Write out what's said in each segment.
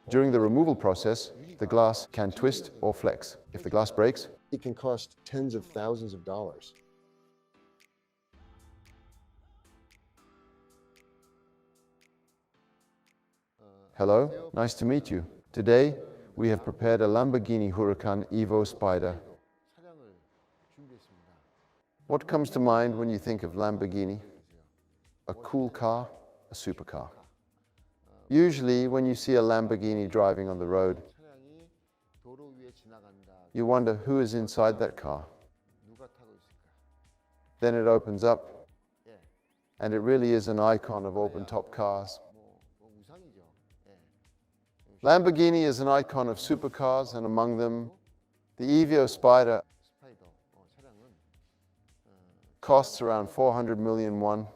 During the removal process, the glass can twist or flex. If the glass breaks, it can cost tens of thousands of dollars. Hello, nice to meet you. Today, we have prepared a Lamborghini Huracán EVO Spyder. What comes to mind when you think of Lamborghini? A cool car, a supercar. Usually, when you see a Lamborghini driving on the road, you wonder who is inside that car. Then it opens up, and it really is an icon of open-top cars. Lamborghini is an icon of supercars, and among them, the EVO Spyder costs around 400 million won.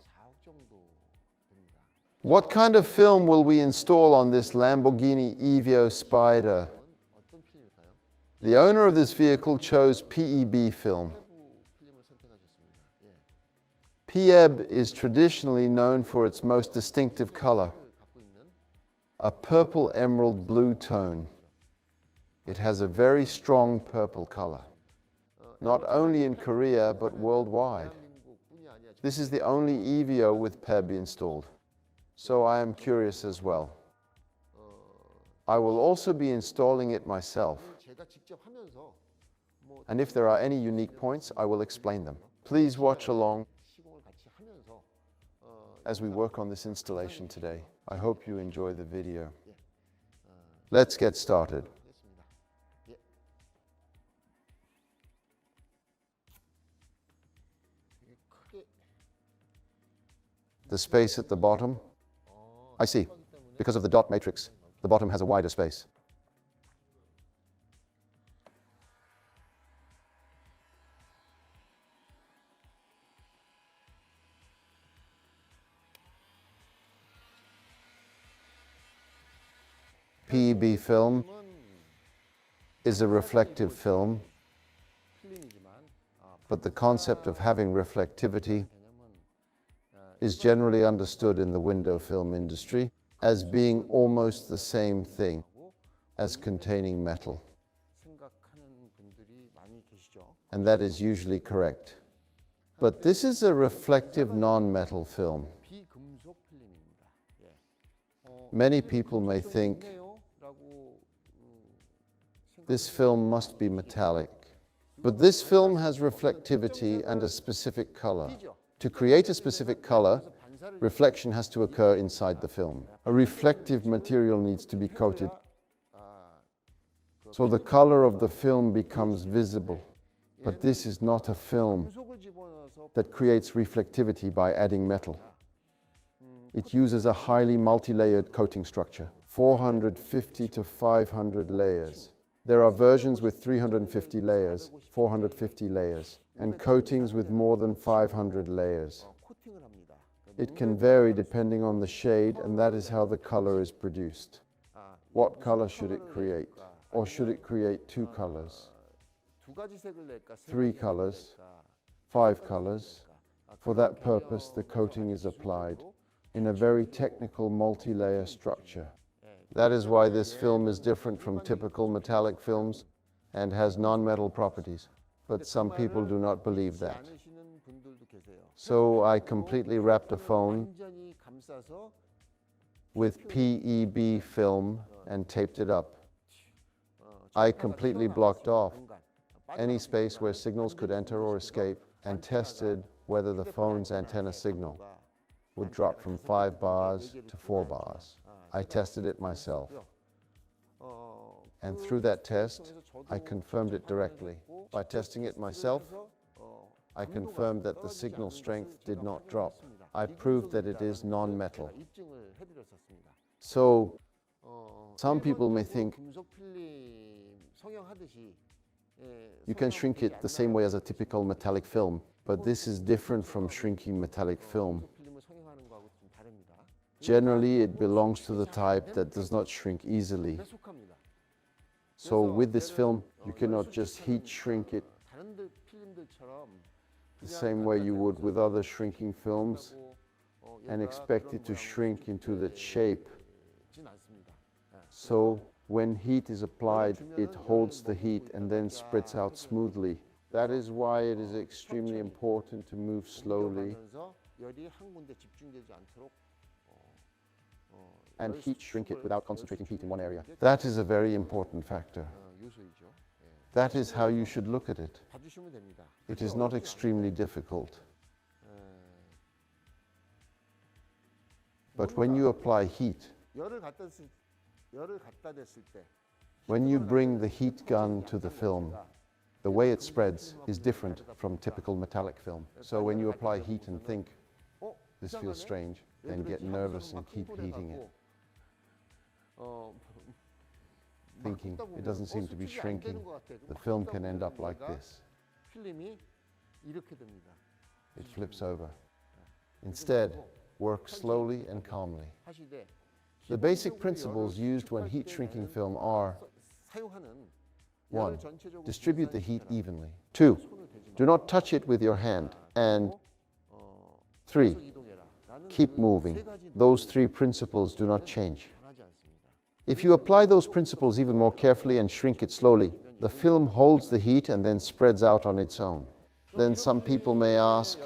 What kind of film will we install on this Lamborghini EVO Spyder? The owner of this vehicle chose PEB film. PEB is traditionally known for its most distinctive color, a purple emerald blue tone. It has a very strong purple color, not only in Korea but worldwide. This is the only EVO with PEB installed, so I am curious as well. I will also be installing it myself, and if there are any unique points, I will explain them. Please watch along as we work on this installation today. I hope you enjoy the video. Let's get started. The space at the bottom? I see. Because of the dot matrix, the bottom has a wider space. PEB film is a reflective film, but the concept of having reflectivity is generally understood in the window film industry as being almost the same thing as containing metal. And that is usually correct. But this is a reflective non-metal film. Many people may think this film must be metallic, but this film has reflectivity and a specific color. To create a specific color, reflection has to occur inside the film. A reflective material needs to be coated, so the color of the film becomes visible. But this is not a film that creates reflectivity by adding metal. It uses a highly multi-layered coating structure, 450 to 500 layers. There are versions with 350 layers, 450 layers, and coatings with more than 500 layers. It can vary depending on the shade, and that is how the color is produced. What color should it create? Or should it create two colors? 3 colors? 5 colors? For that purpose, the coating is applied in a very technical multi-layer structure. That is why this film is different from typical metallic films and has non-metal properties. But some people do not believe that. So I completely wrapped a phone with PEB film and taped it up. I completely blocked off any space where signals could enter or escape and tested whether the phone's antenna signal would drop from 5 bars to 4 bars. I tested it myself. And through that test, I confirmed it directly. By testing it myself, I confirmed that the signal strength did not drop. I proved that it is non-metal. So, some people may think you can shrink it the same way as a typical metallic film, but this is different from shrinking metallic film. Generally, it belongs to the type that does not shrink easily. So with this film, you cannot just heat shrink it the same way you would with other shrinking films and expect it to shrink into that shape. So when heat is applied, it holds the heat and then spreads out smoothly. That is why it is extremely important to move slowly and heat shrink it without concentrating heat in one area. That is a very important factor. That is how you should look at it. It is not extremely difficult. But when you apply heat, when you bring the heat gun to the film, the way it spreads is different from typical metallic film. So when you apply heat and think, this feels strange, then get nervous and keep heating it. Thinking, it doesn't seem to be shrinking. The film can end up like this. It flips over. Instead, work slowly and calmly. The basic principles used when heat shrinking film are: 1. Distribute the heat evenly. 2. Do not touch it with your hand. And 3. Keep moving. Those 3 principles do not change. If you apply those principles even more carefully and shrink it slowly, the film holds the heat and then spreads out on its own. Then some people may ask,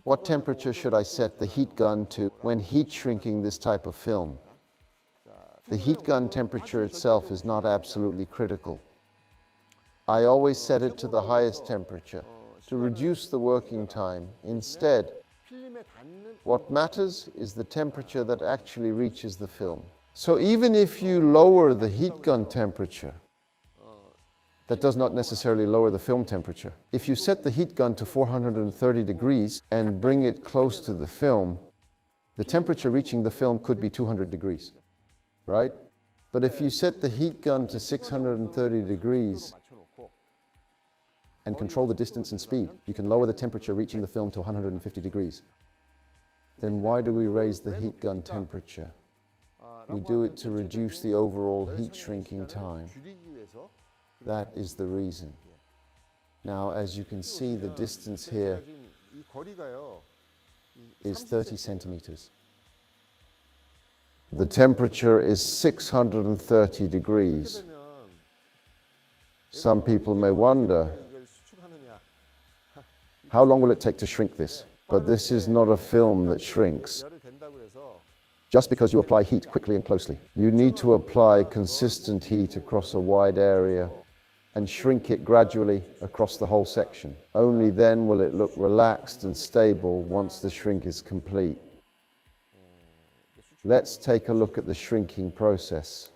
what temperature should I set the heat gun to when heat shrinking this type of film? The heat gun temperature itself is not absolutely critical. I always set it to the highest temperature to reduce the working time. Instead, what matters is the temperature that actually reaches the film. So even if you lower the heat gun temperature, that does not necessarily lower the film temperature. If you set the heat gun to 430 degrees and bring it close to the film, the temperature reaching the film could be 200 degrees, right? But if you set the heat gun to 630 degrees and control the distance and speed, you can lower the temperature reaching the film to 150 degrees. Then why do we raise the heat gun temperature? We do it to reduce the overall heat shrinking time. That is the reason. Now, as you can see, the distance here is 30 centimeters. The temperature is 630 degrees. Some people may wonder, how long will it take to shrink this? But this is not a film that shrinks. Just because you apply heat quickly and closely. You need to apply consistent heat across a wide area and shrink it gradually across the whole section. Only then will it look relaxed and stable once the shrink is complete. Let's take a look at the shrinking process.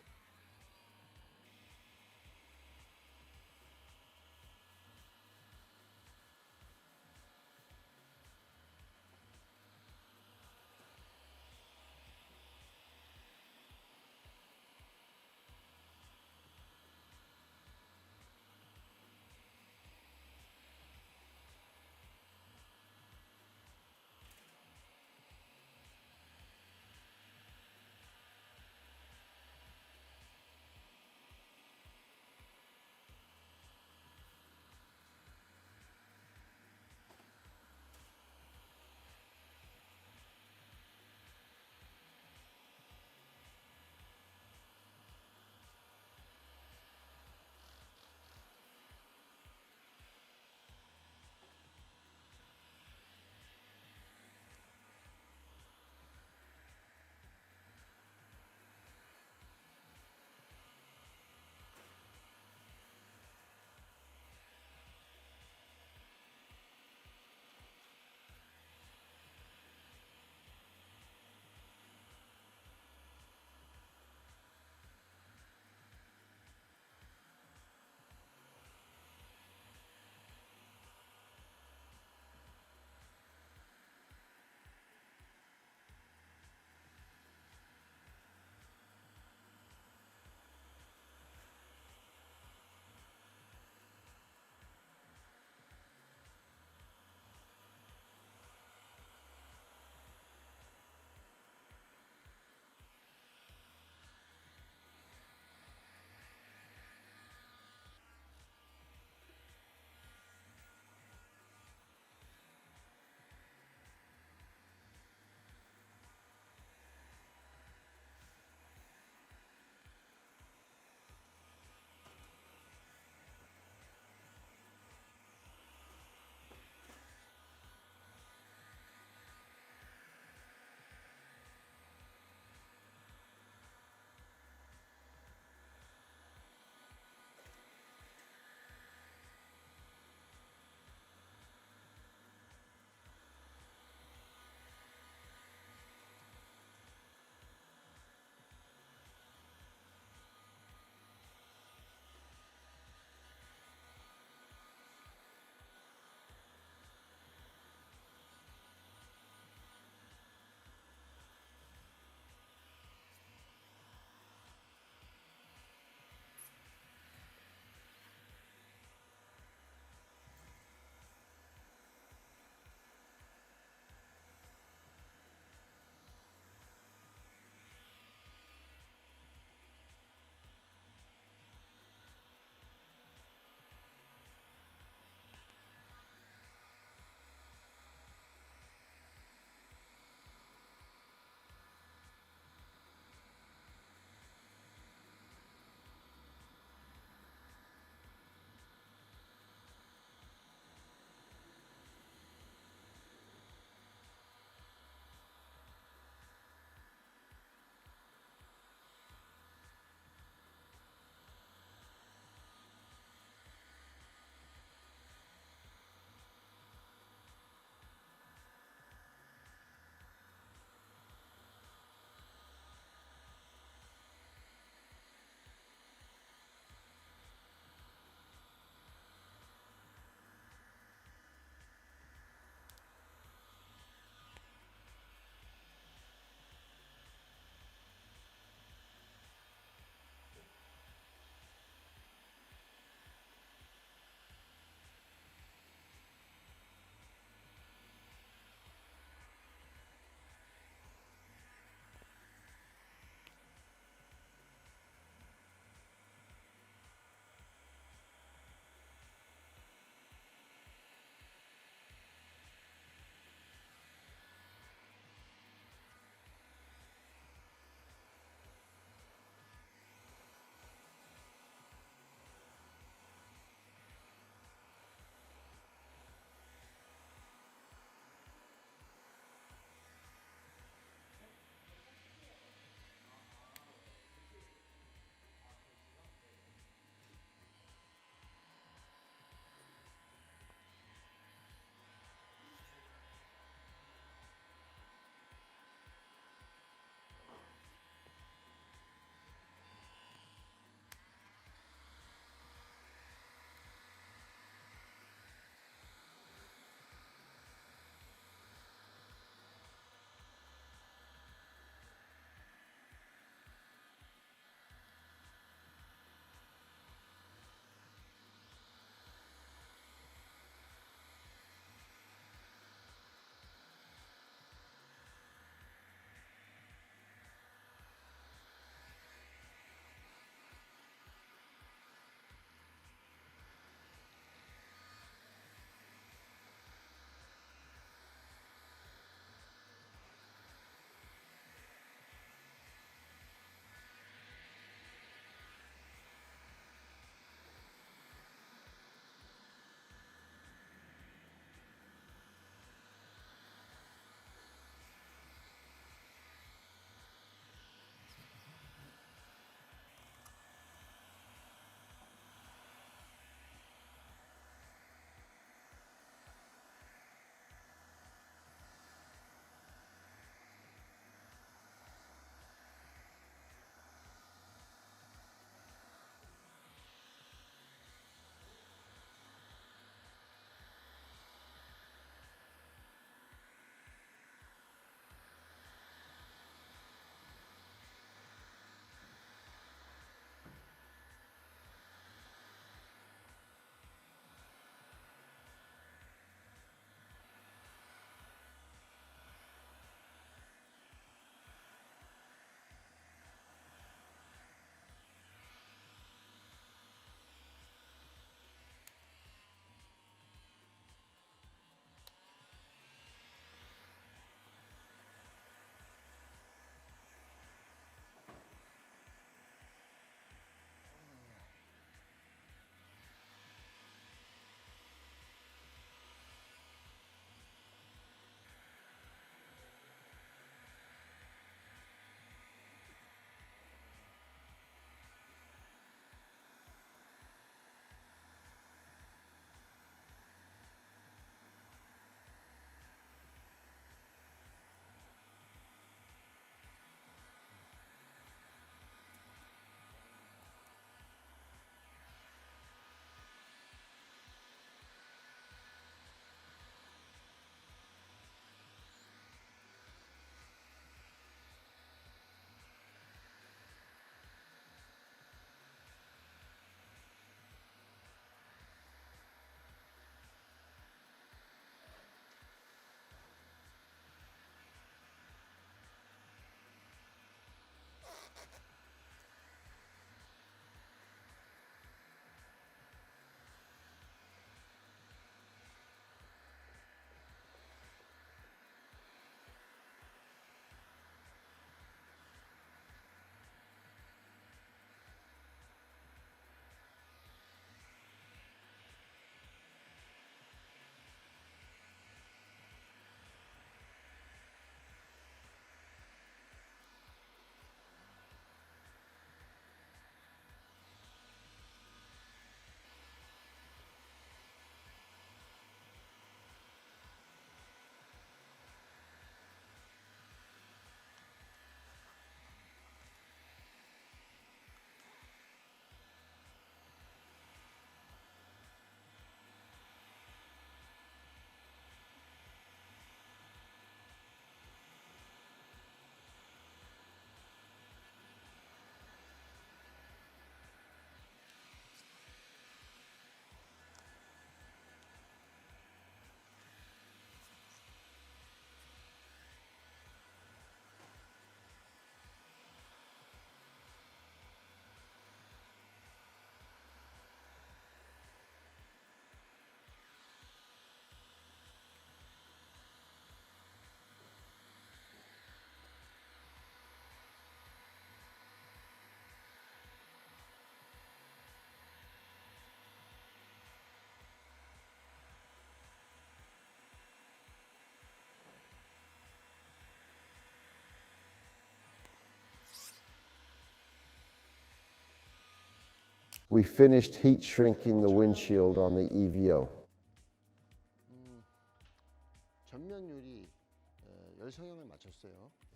We finished heat shrinking the windshield on the EVO.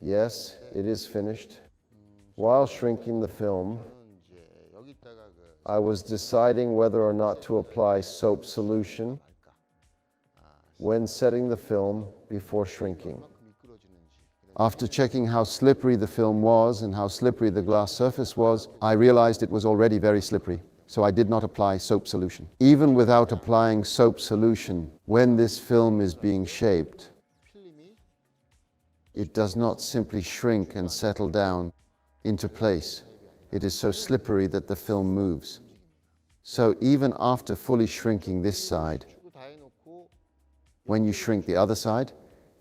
Yes, it is finished. While shrinking the film, I was deciding whether or not to apply soap solution when setting the film before shrinking. After checking how slippery the film was and how slippery the glass surface was, I realized it was already very slippery, so I did not apply soap solution. Even without applying soap solution, when this film is being shaped, it does not simply shrink and settle down into place. It is so slippery that the film moves. So even after fully shrinking this side, when you shrink the other side,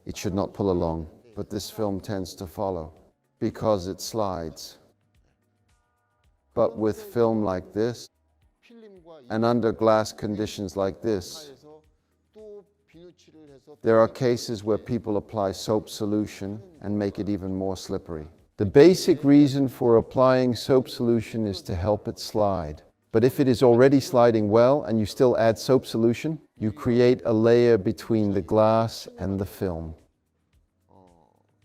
it should not pull along, but this film tends to follow because it slides. But with film like this, and under glass conditions like this, there are cases where people apply soap solution and make it even more slippery. The basic reason for applying soap solution is to help it slide. But if it is already sliding well and you still add soap solution, you create a layer between the glass and the film.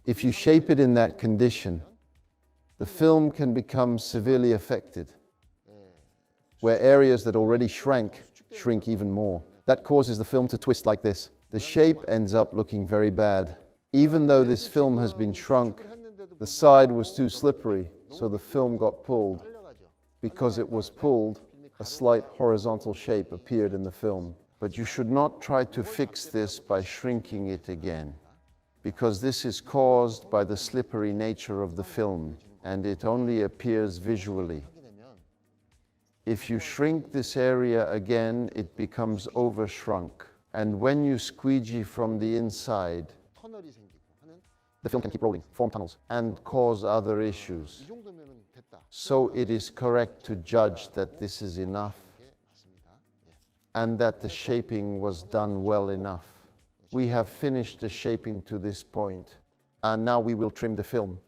If you shape it in that condition, the film can become severely affected, where areas that already shrank shrink even more. That causes the film to twist like this. The shape ends up looking very bad. Even though this film has been shrunk, the side was too slippery, so the film got pulled. Because it was pulled, a slight horizontal shape appeared in the film. But you should not try to fix this by shrinking it again, because this is caused by the slippery nature of the film, and it only appears visually. If you shrink this area again, it becomes overshrunk. And when you squeegee from the inside, the film can keep rolling, form tunnels, and cause other issues. So it is correct to judge that this is enough and that the shaping was done well enough. We have finished the shaping to this point, and now we will trim the film.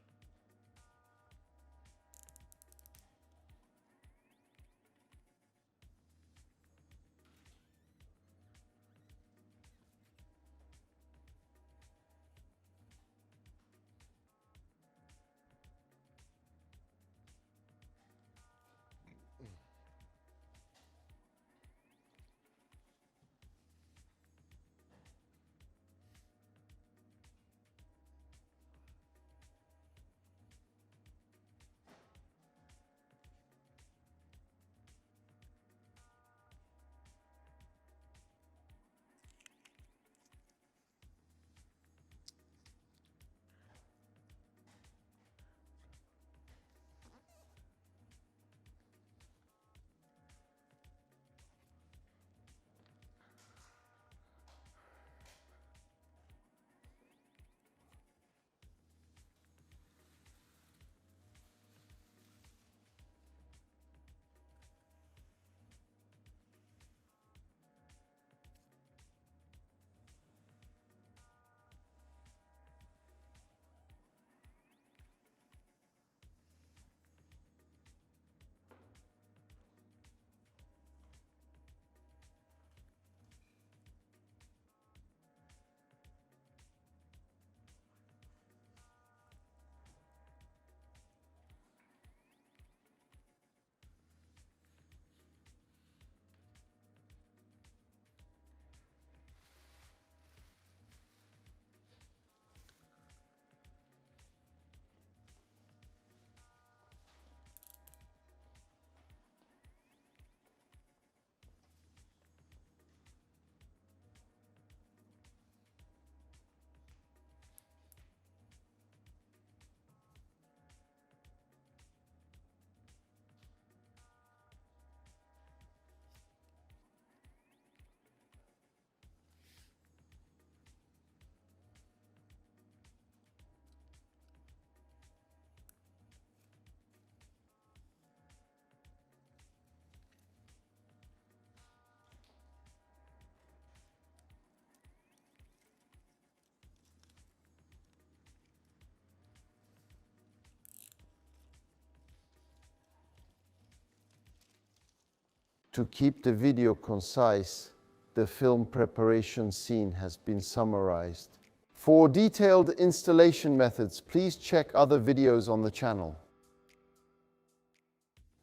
To keep the video concise, the film preparation scene has been summarized. For detailed installation methods, please check other videos on the channel.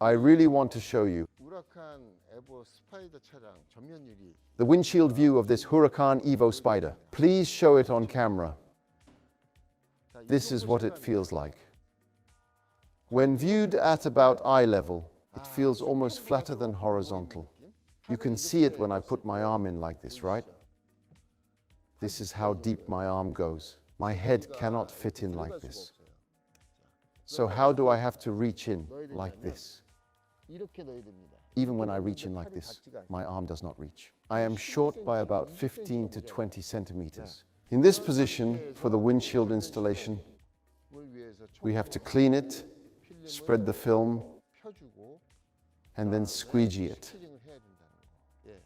I really want to show you 우라칸 에보 스파이더 차량 전면 유리. the windshield view of this Huracán EVO Spyder. Please show it on camera. This is what it feels like. When viewed at about eye level, it feels almost flatter than horizontal. You can see it when I put my arm in like this, right? This is how deep my arm goes. My head cannot fit in like this. So how do I have to reach in like this? 이렇게 넣어야 됩니다. Even when I reach in like this, my arm does not reach. I am short by about 15 to 20 centimeters. In this position, for the windshield installation, we have to clean it, spread the film, 펴주고 and then squeegee it. 치징을 해야 된다는 거. 예.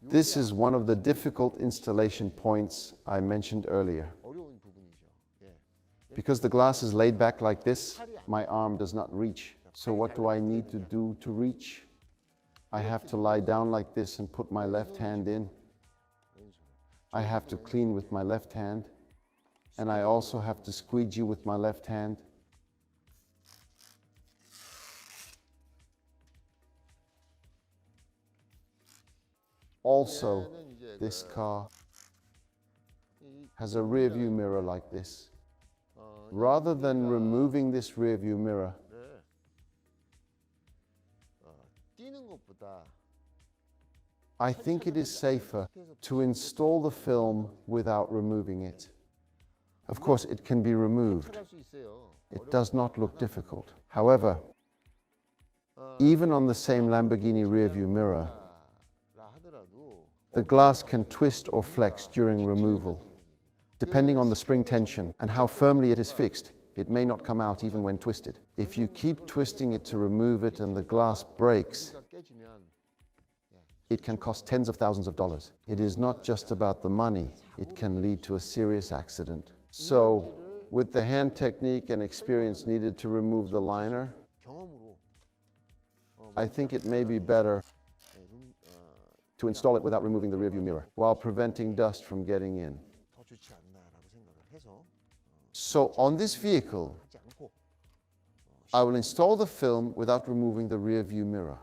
This is one of the difficult installation points I mentioned earlier. 어려운 부분이죠. 예. Because the glass is laid back like this, my arm does not reach. So what do I need to do to reach? I have to lie down like this and put my left hand in. I have to clean with my left hand. And I also have to squeegee with my left hand. Also, this car has a rear view mirror like this. Rather than removing this rear view mirror, 뛰는 것보다 I think it is safer to install the film without removing it. Of course, it can be removed. 할 수 있어요. It does not look difficult. However, even on the same Lamborghini rearview mirror, 라 하더라도 the glass can twist or flex during removal. Depending on the spring tension and how firmly it is fixed, it may not come out even when twisted. If you keep twisting it to remove it and the glass breaks, 가 깨지면 it can cost tens of thousands of dollars. It is not just about the money, it can lead to a serious accident. So, with the hand technique and experience needed to remove the liner, 경험으로 I think it may be better to install it without removing the rearview mirror, while preventing dust from getting in. 더 좋지 않나라고 생각을 해서 So, on this vehicle, 하지 않고 I will install the film without removing the rearview mirror.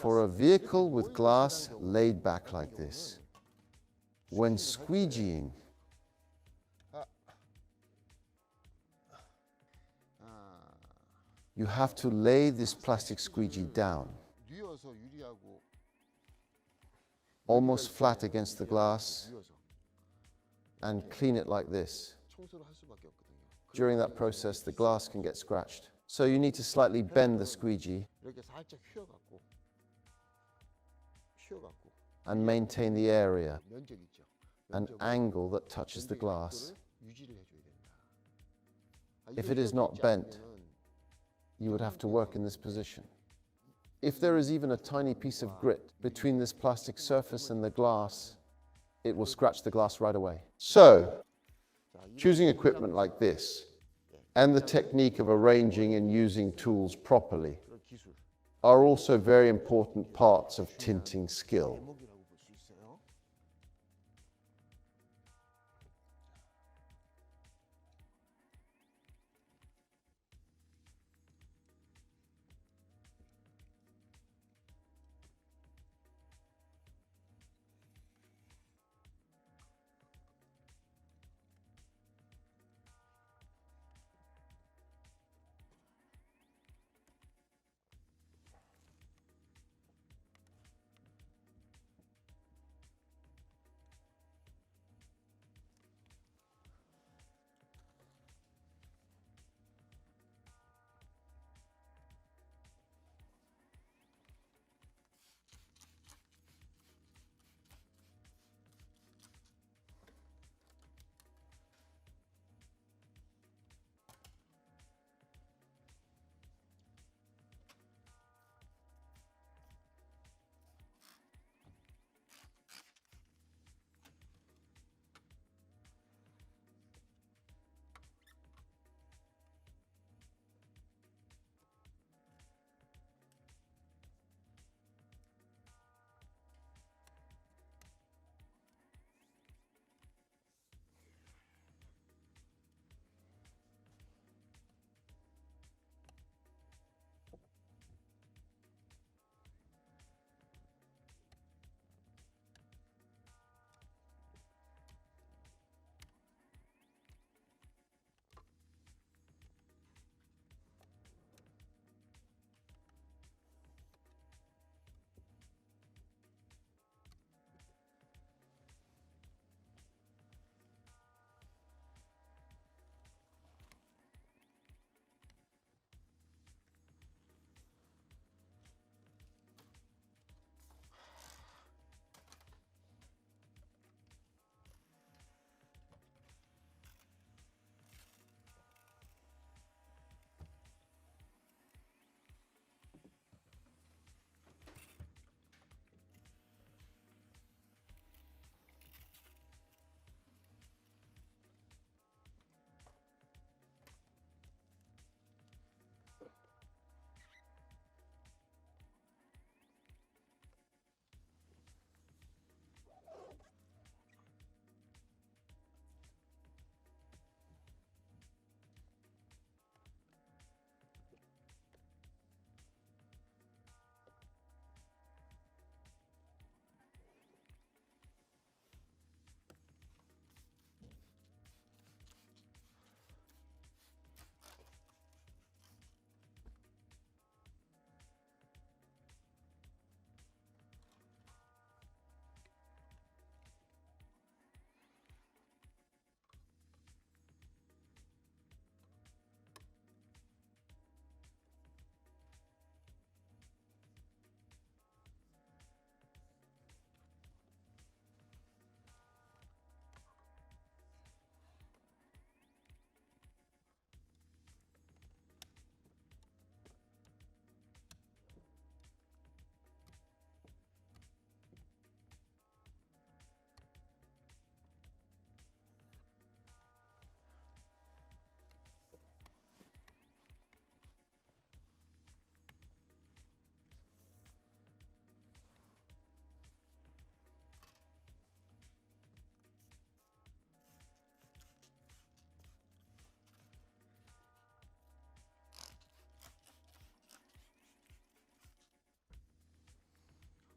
For a vehicle with glass laid back like this, when squeegeeing, you have to lay this plastic squeegee down, 뉘어서 유리하고 almost flat against the glass, 뉘어서 and clean it like this. 청소를 할 수밖에 없거든요. During that process, the glass can get scratched. So you need to slightly bend the squeegee 이렇게 살짝 휘어갖고 and maintain the area, 면적 있죠. an angle that touches the glass. 면적을 유지를 해줘야 된다. If it is not bent, you would have to work in this position. If there is even a tiny piece of grit between this plastic surface and the glass, it will scratch the glass right away. So, choosing equipment like this and the technique of arranging and using tools properly 그런 기술 are also very important parts of tinting skill. 대목이라고 볼 수 있어요.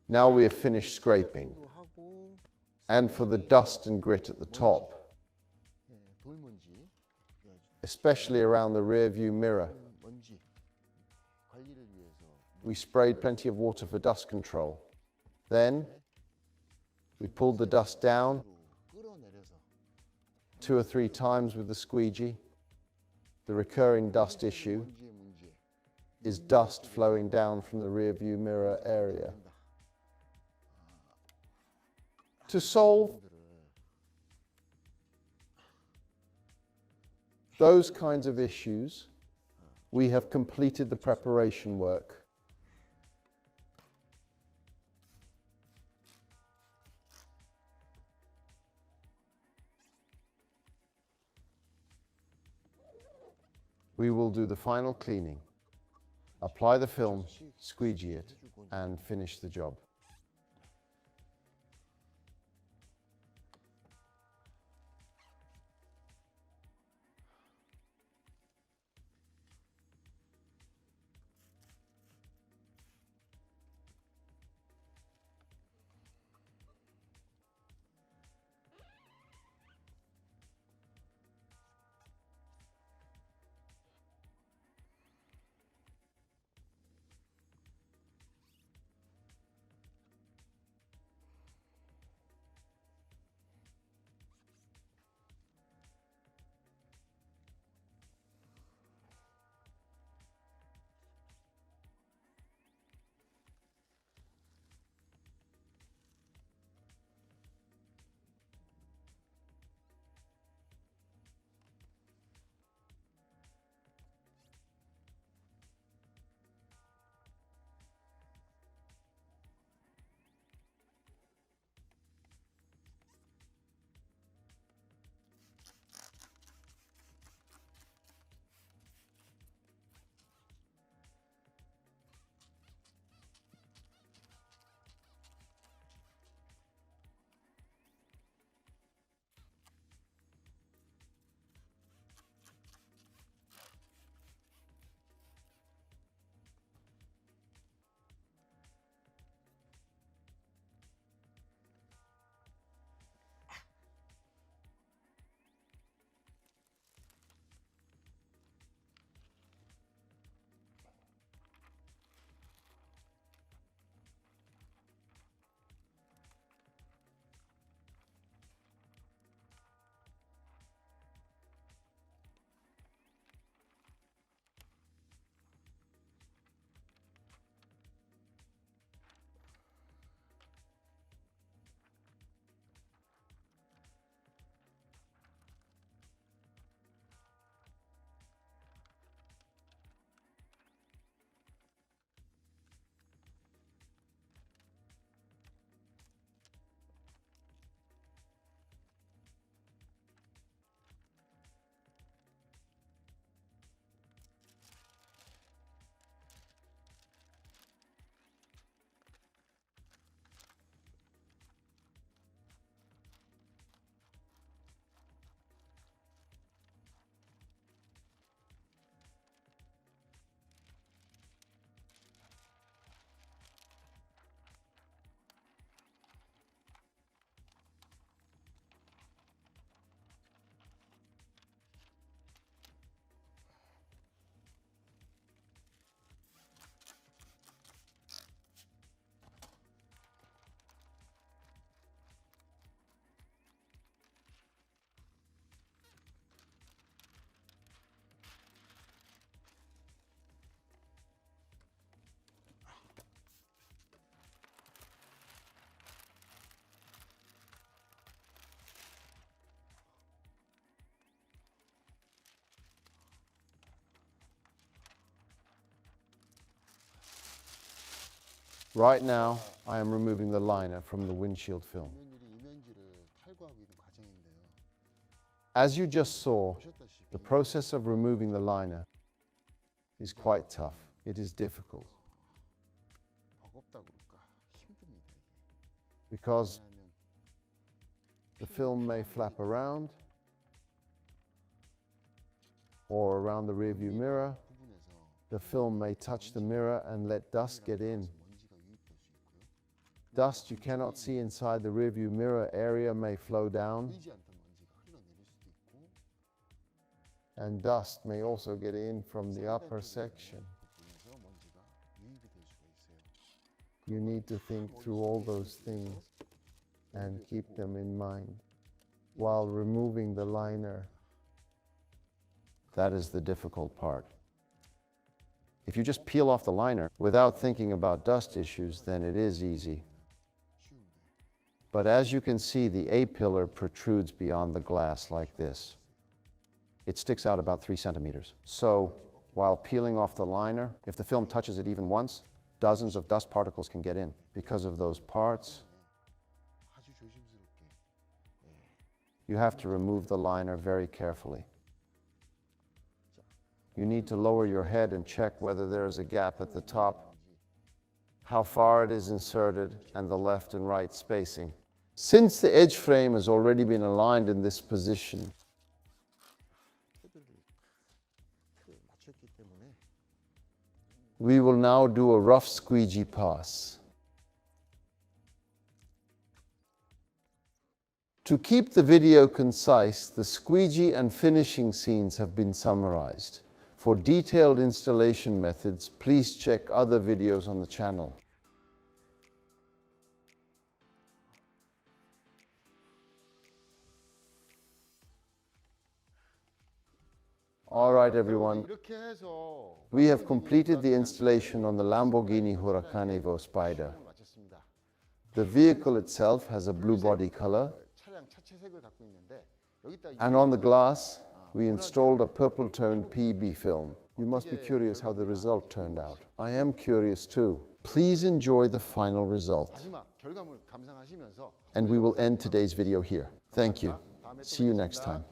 Now we have finished scraping. 하고 And for the dust and grit at the top, 돌먼지, especially around the rear view mirror, 먼지 관리를 위해서 we sprayed plenty of water for dust control. Then we pulled the dust down 끌어내려서 2 or 3 times with the squeegee. The recurring dust issue 먼지의 문제. is dust flowing down from the rear view mirror area. To solve those kinds of issues, we have completed the preparation work. We will do the final cleaning, apply the film, squeegee it, and finish the job. Right now, I am removing the liner from the windshield film. 이면율이 이면지를 탈거하고 있는 과정인데요. As you just saw, 보셨다시피 the process of removing the liner is quite tough. It is difficult 버겁다 그럴까 힘듭니다. 이게. because 왜냐하면 the film may flap around or around the rearview mirror. 부분에서 The film may touch the mirror and let dust get in. 먼지가 유입될 수 있고요. Dust you cannot see inside the rearview mirror area may flow down, 보이지 않던 먼지가 흘러내릴 수도 있고 and dust may also get in from the upper section. 부분에서 먼지가 유입이 될 수가 있어요. You need to think through all those things and keep them in mind while removing the liner. That is the difficult part. If you just peel off the liner without thinking about dust issues, then it is easy. But as you can see, the A-pillar protrudes beyond the glass like this. It sticks out about 3 centimeters. So while peeling off the liner, if the film touches it even once, dozens of dust particles can get in. Because of those parts, 아주 조심스럽게 you have to remove the liner very carefully. You need to lower your head and check whether there is a gap at the top, how far it is inserted, and the left and right spacing. Since the edge frame has already been aligned in this position, 맞췄기 때문에 we will now do a rough squeegee pass. To keep the video concise, the squeegee and finishing scenes have been summarized. For detailed installation methods, please check other videos on the channel. All right, everyone. 이렇게 해서 We have completed the installation on the Lamborghini Huracán EVO Spyder. 마쳤습니다. The vehicle itself has a blue body color, 차량 차체색을 갖고 있는데 여기다 and on the glass, we installed a purple-toned PB film. You must be curious how the result turned out. I am curious too. Please enjoy the final result. 마지막 결과물 감상하시면서 And we will end today's video here. Thank you. See you next time.